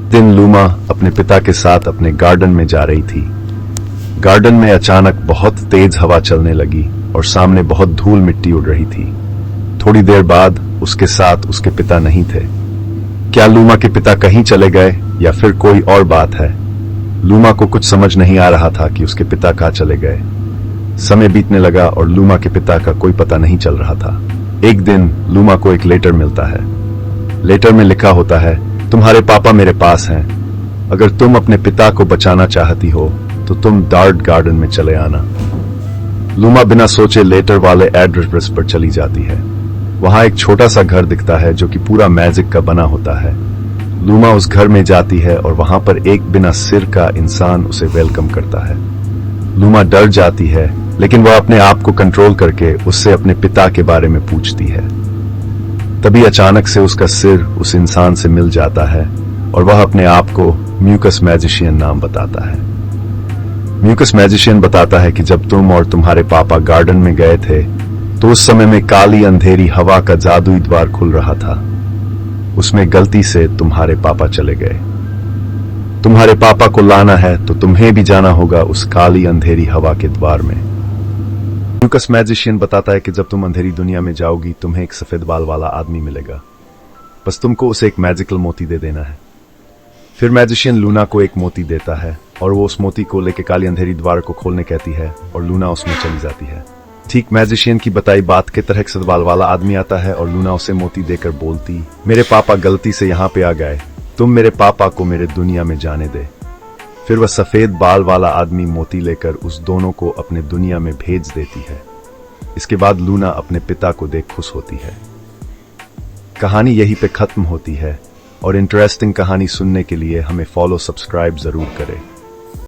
दिन लूमा अपने पिता के साथ अपने गार्डन में जा रही थी। गार्डन में अचानक बहुत तेज हवा चलने लगी और सामने बहुत धूल मिट्टी उड़ रही थी। थोड़ी देर बाद उसके साथ उसके पिता नहीं थे। क्या लूमा के पिता कहीं चले गए या फिर कोई और बात है? लूमा को कुछ समझ नहीं आ रहा था कि उसके पिता कहाँ चले गए। समय बीतने लगा और लूमा के पिता का कोई पता नहीं चल रहा था। एक दिन लूमा को एक लेटर मिलता है। लेटर में लिखा होता है, तुम्हारे पापा मेरे पास हैं। अगर तुम अपने पिता को बचाना चाहती हो तो तुम डार्ट गार्डन में चले आना। लूमा बिना सोचे लेटर वाले एड्रेस पर चली जाती है। वहां एक छोटा सा घर दिखता है जो कि पूरा मैजिक का बना होता है। लूमा उस घर में जाती है और वहां पर एक बिना सिर का इंसान उसे वेलकम करता है। लूमा डर जाती है, लेकिन वह अपने आप को कंट्रोल करके उससे अपने पिता के बारे में पूछती है। तभी अचानक से उसका सिर उस इंसान से मिल जाता है और वह अपने आप को म्यूकस मैजिशियन नाम बताता है। म्यूकस मैजिशियन बताता है कि जब तुम और तुम्हारे पापा गार्डन में गए थे तो उस समय में काली अंधेरी हवा का जादुई द्वार खुल रहा था। उसमें गलती से तुम्हारे पापा चले गए। तुम्हारे पापा को लाना है तो तुम्हें भी जाना होगा उस काली अंधेरी हवा के द्वार में। म्यूकस मैजिशियन बताता है कि जब तुम अंधेरी दुनिया में जाओगी तुम्हें एक सफेद बाल वाला आदमी मिलेगा। बस तुमको उसे एक मैजिकल मोती दे देना है। फिर मैजिशियन लूना को एक मोती देता है और वो उस मोती को लेकर काली अंधेरी द्वार को खोलने कहती है और लूना उसमें चली जाती है। ठीक मैजिशियन की बताई बात के तरह एक सफेद बाल वाला आदमी आता है और लूना उसे मोती देकर बोलती, मेरे पापा गलती से यहाँ पे आ गए, तुम मेरे पापा को मेरे दुनिया में जाने दे। फिर वह सफेद बाल वाला आदमी मोती लेकर उस दोनों को अपने दुनिया में भेज देती है। इसके बाद लूना अपने पिता को देख खुश होती है। कहानी यहीं पे खत्म होती है और इंटरेस्टिंग कहानी सुनने के लिए हमें फॉलो सब्सक्राइब जरूर करें।